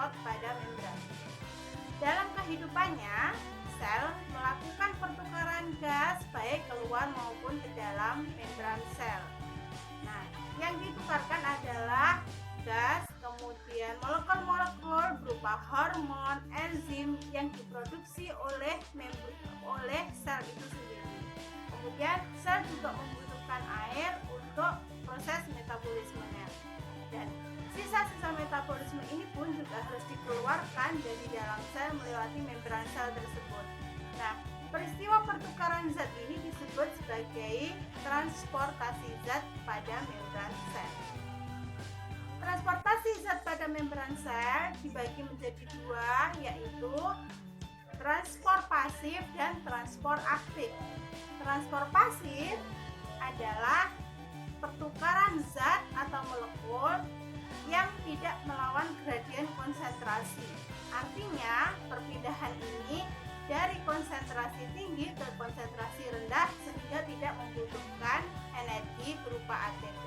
transport pada membran. Dalam kehidupannya, sel melakukan pertukaran gas baik keluar maupun ke dalam membran sel. Nah, yang ditukarkan adalah gas, kemudian molekul-molekul berupa hormon, enzim yang diproduksi oleh sel itu sendiri. Kemudian sel juga membutuhkan air untuk proses metabolismenya. Dan sisa-sisa metabolisme ini pun juga harus dikeluarkan dari dalam sel melewati membran sel tersebut. Nah, peristiwa pertukaran zat ini disebut sebagai transportasi zat pada membran sel. Transportasi zat pada membran sel dibagi menjadi dua, yaitu transport pasif dan transport aktif. Transport pasif adalah pertukaran zat atau molekul yang tidak melawan gradien konsentrasi. Artinya, perpindahan ini dari konsentrasi tinggi ke konsentrasi rendah sehingga tidak membutuhkan energi berupa ATP.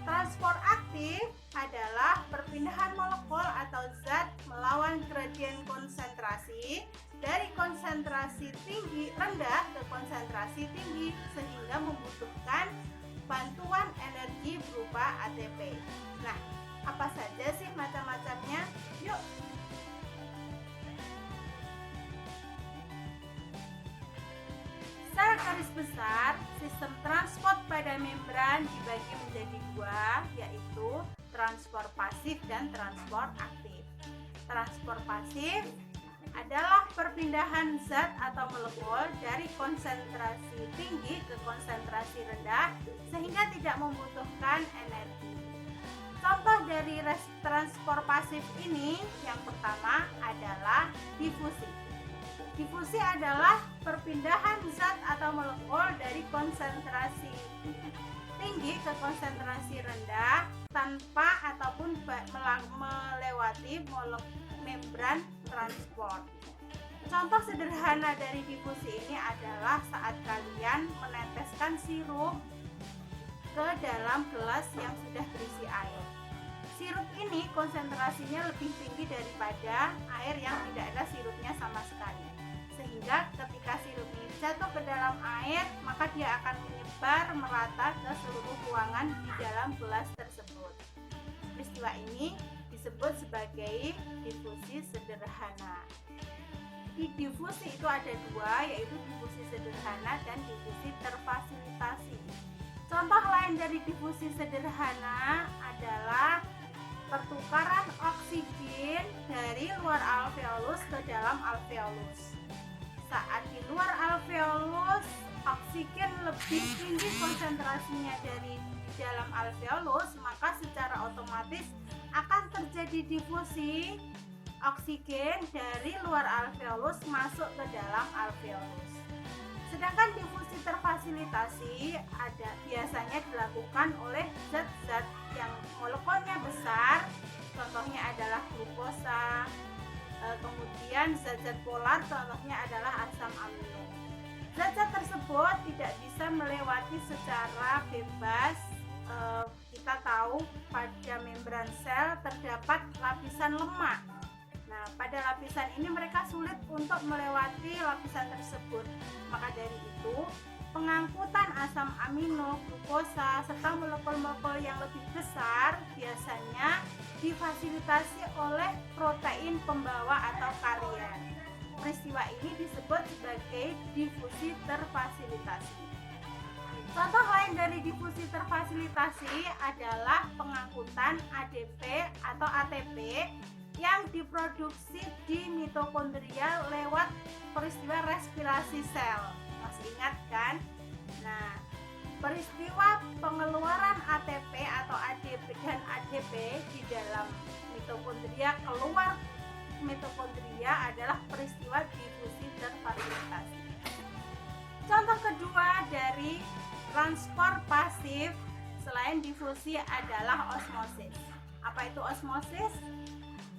Transport aktif adalah perpindahan molekul atau zat melawan gradien konsentrasi dari konsentrasi tinggi rendah ke konsentrasi tinggi sehingga membutuhkan bantuan energi berupa ATP. Nah, apa saja sih macam-macamnya? Yuk. Secara garis besar, sistem transport pada membran dibagi menjadi dua, yaitu transport pasif dan transport aktif. Transport pasif adalah perpindahan zat atau molekul dari konsentrasi tinggi ke konsentrasi rendah sehingga tidak membutuhkan energi. Contoh dari transport pasif ini yang pertama adalah difusi. Difusi adalah perpindahan zat atau molekul dari konsentrasi tinggi ke konsentrasi rendah tanpa ataupun melewati membran transport. Contoh sederhana dari difusi ini adalah saat kalian meneteskan sirup ke dalam gelas yang sudah berisi air. Sirup ini konsentrasinya lebih tinggi daripada air yang tidak ada sirupnya sama sekali. Sehingga ketika sirup ini jatuh ke dalam air, maka dia akan menyebar merata ke seluruh ruangan di dalam gelas tersebut. Peristiwa ini disebut sebagai difusi sederhana. Di difusi itu ada dua, yaitu difusi sederhana dan difusi terfasilitasi. Contoh lain dari difusi sederhana adalah pertukaran oksigen dari luar alveolus ke dalam alveolus. Saat di luar alveolus, oksigen lebih tinggi konsentrasinya dari dalam alveolus, maka secara otomatis akan terjadi difusi oksigen dari luar alveolus masuk ke dalam alveolus. Sedangkan difusi terfasilitasi biasanya dilakukan oleh zat-zat yang molekulnya besar, contohnya adalah glukosa, kemudian zat-zat polar, contohnya adalah asam amino. Zat-zat tersebut tidak bisa melewati secara bebas. Kita tahu pada membran sel terdapat lapisan lemak. Nah, pada lapisan ini mereka sulit untuk melewati lapisan tersebut. Maka dari itu, pengangkutan asam amino, glukosa, serta molekul-molekul yang lebih besar biasanya difasilitasi oleh protein pembawa atau karier. Peristiwa ini disebut sebagai difusi terfasilitasi. Contoh lain dari difusi terfasilitasi adalah pengangkutan ADP atau ATP yang diproduksi di mitokondria lewat peristiwa respirasi sel. Masih ingat kan? Nah, peristiwa pengeluaran ATP atau ADP dan ADP di dalam mitokondria keluar mitokondria adalah peristiwa difusi terfasilitasi. Contoh kedua dari transport pasif selain difusi adalah osmosis. Apa itu osmosis?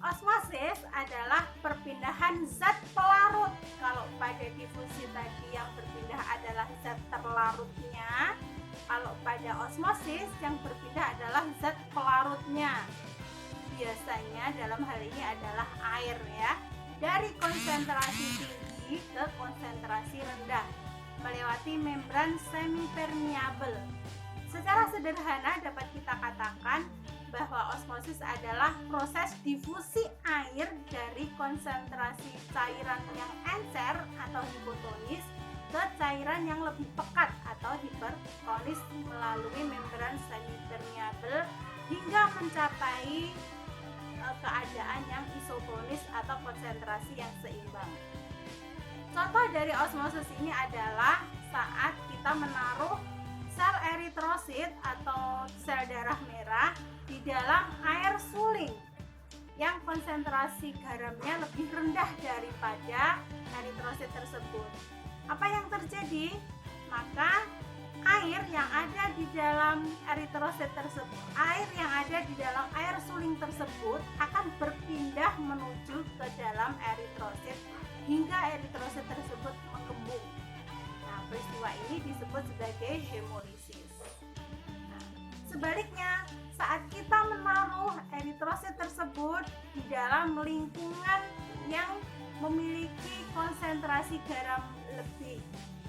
Osmosis adalah perpindahan zat pelarut. Kalau pada difusi tadi yang berpindah adalah zat terlarutnya, kalau pada osmosis yang berpindah adalah zat pelarutnya. biasanya dalam hal ini adalah air ya, dari konsentrasi tinggi ke konsentrasi rendah melewati membran semipermeabel. Secara sederhana dapat kita katakan bahwa osmosis adalah proses difusi air dari konsentrasi cairan yang encer atau hipotonis ke cairan yang lebih pekat atau hipertonis melalui membran semipermeabel hingga mencapai keadaan yang isotonis atau konsentrasi yang seimbang. Contoh dari osmosis ini adalah saat kita menaruh sel eritrosit atau sel darah merah di dalam air suling yang konsentrasi garamnya lebih rendah daripada eritrosit tersebut. Apa yang terjadi? Maka air yang ada di dalam eritrosit tersebut, air yang ada di dalam air suling tersebut akan berpindah menuju ke dalam eritrosit hingga eritrosit tersebut mengembung. Nah, peristiwa ini disebut sebagai hemolisis. Nah, sebaliknya, saat kita menaruh eritrosit tersebut di dalam lingkungan yang memiliki konsentrasi garam lebih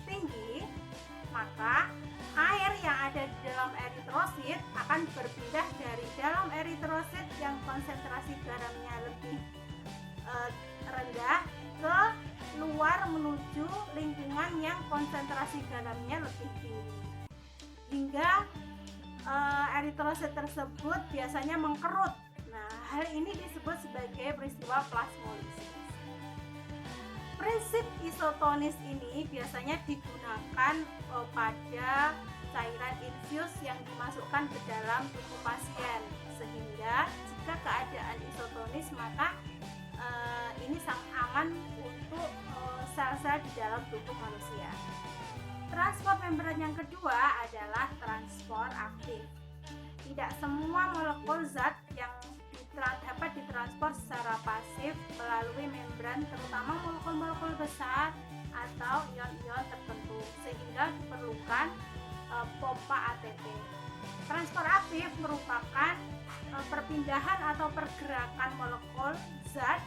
tinggi, maka air yang ada di dalam eritrosit akan berpindah dari dalam eritrosit yang konsentrasi garamnya lebih rendah ke luar menuju lingkungan yang konsentrasi garamnya lebih tinggi, hingga eritrosit tersebut biasanya mengkerut. Nah, hal ini disebut sebagai peristiwa plasmolisis. Prinsip isotonis ini biasanya digunakan pada cairan infus yang dimasukkan ke dalam tubuh pasien, sehingga jika keadaan isotonis maka ini sangat aman untuk sel-sel di dalam tubuh manusia. Transport membran yang kedua adalah transport aktif. Tidak semua molekul zat yang dapat ditransport secara pasif melalui membran, terutama molekul-molekul besar atau ion-ion tertentu, sehingga diperlukan pompa ATP. Transport aktif merupakan perpindahan atau pergerakan molekul zat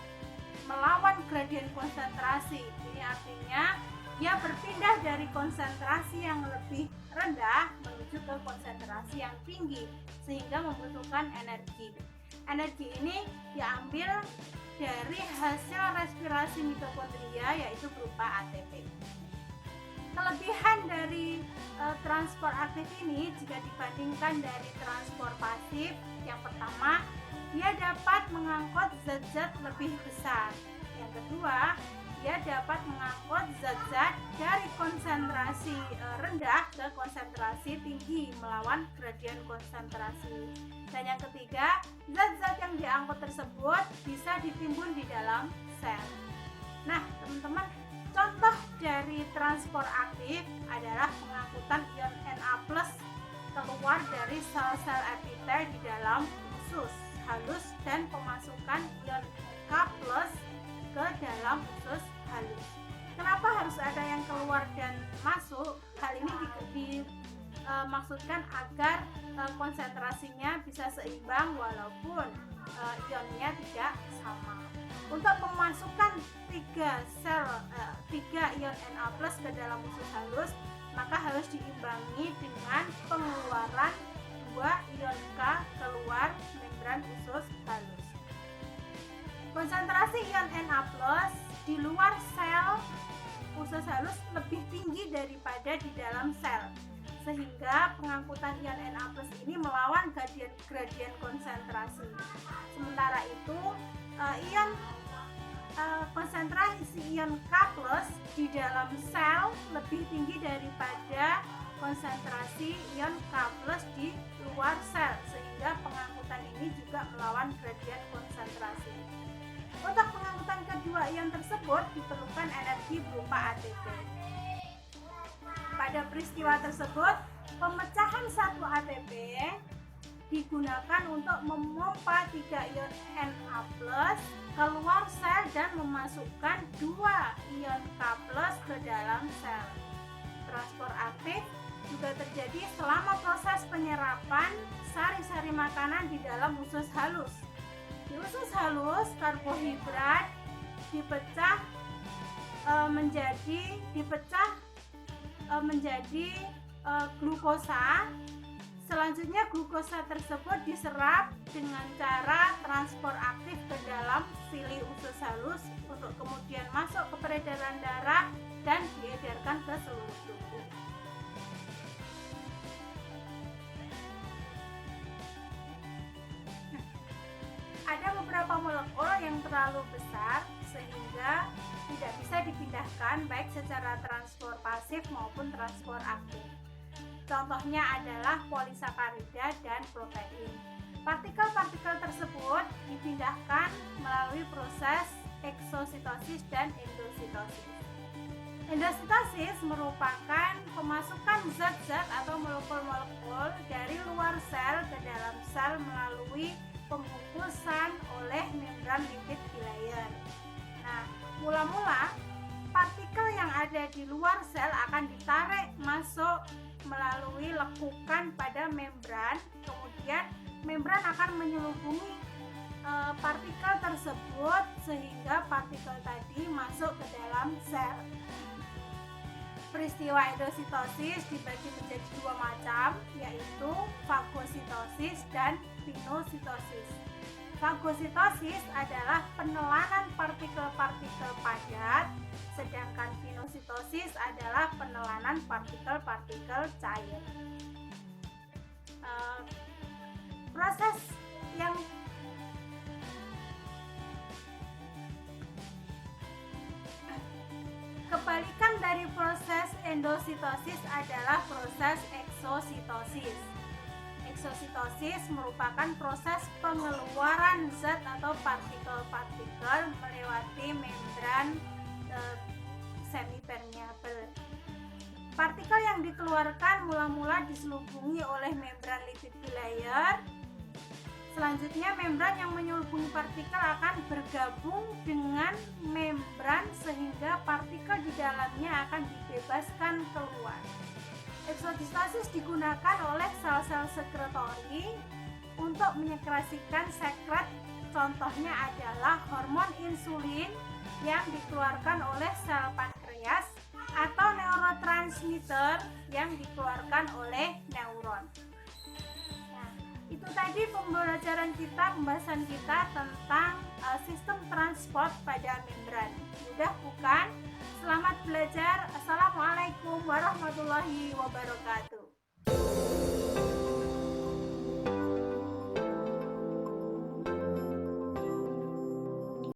melawan gradien konsentrasi. Ini artinya dia berpindah dari konsentrasi yang lebih rendah menuju ke konsentrasi yang tinggi, sehingga membutuhkan energi. Energi ini diambil dari hasil respirasi mitokondria, yaitu berupa ATP. Kelebihan dari transport aktif ini jika dibandingkan dari transport pasif, yang pertama, dia dapat mengangkut zat-zat lebih besar. Yang kedua, dia dapat mengangkut zat-zat dari konsentrasi rendah ke konsentrasi tinggi melawan gradien konsentrasi. Dan yang ketiga, zat-zat yang diangkut tersebut bisa ditimbun di dalam sel. Nah, teman-teman, contoh dari transport aktif adalah pengangkutan ion Na+ keluar dari sel-sel epitel di dalam usus halus dan pemasukan ion K+ ke dalam usus halus. Kenapa harus ada yang keluar dan masuk? Hal ini dimaksudkan agar konsentrasinya bisa seimbang walaupun ionnya tidak sama. Untuk memasukkan 3 ion Na+ ke dalam usus halus, maka harus diimbangi dengan pengeluaran 2 ion K keluar membran usus halus. Konsentrasi ion Na+ di luar sel usus halus lebih tinggi daripada di dalam sel, sehingga pengangkutan ion Na+ ini melawan gradien konsentrasi. Sementara itu, konsentrasi ion K+ di dalam sel lebih tinggi daripada konsentrasi ion K+ di luar sel, sehingga pengangkutan ini juga melawan gradien konsentrasi. Untuk pengangkutan kedua ion tersebut diperlukan energi berupa ATP. Pada peristiwa tersebut, pemecahan satu ATP digunakan untuk memompa 3 ion Na+ keluar sel dan memasukkan 2 ion K+ ke dalam sel. Transport aktif juga terjadi selama proses penyerapan sari-sari makanan di dalam usus halus. Di usus halus, karbohidrat dipecah menjadi glukosa. Selanjutnya glukosa tersebut diserap dengan cara transport aktif ke dalam sili usus halus untuk kemudian masuk ke peredaran darah dan diedarkan ke seluruh tubuh. Ada beberapa molekul yang terlalu besar sehingga tidak bisa dipindahkan baik secara transport pasif maupun transport aktif. Contohnya adalah polisakarida dan protein. Partikel-partikel tersebut dipindahkan melalui proses eksositosis dan endositosis. Endositosis merupakan pemasukan zat-zat atau molekul-molekul dari luar sel ke dalam sel melalui pembungkusan oleh membran lipid bilayer. Nah, mula-mula partikel yang ada di luar sel akan ditarik masuk melalui lekukan pada membran, kemudian membran akan menyelubungi partikel tersebut sehingga partikel tadi masuk ke dalam sel. Peristiwa endositosis dibagi menjadi dua macam, yaitu fagositosis dan pinositosis. Fagositosis adalah penelanan partikel-partikel padat, sedangkan pinositosis adalah penelanan partikel-partikel cair. Proses yang kebalikan dari proses endositosis adalah proses eksositosis. Eksositosis merupakan proses pengeluaran zat atau partikel-partikel melewati membran semipermeabel. Partikel yang dikeluarkan mula-mula diselubungi oleh membran lipid bilayer. Selanjutnya membran yang menyelubungi partikel akan bergabung dengan membran sehingga partikel di dalamnya akan dibebaskan keluar. Eksositosis digunakan oleh sel-sel sekretori untuk menyekresikan sekret. Contohnya adalah hormon insulin yang dikeluarkan oleh sel pankreas atau neurotransmitter yang dikeluarkan oleh neuron. Nah, itu tadi pembahasan kita tentang sistem transport pada membran. Mudah bukan? Selamat belajar. Assalamualaikum warahmatullahi wabarakatuh.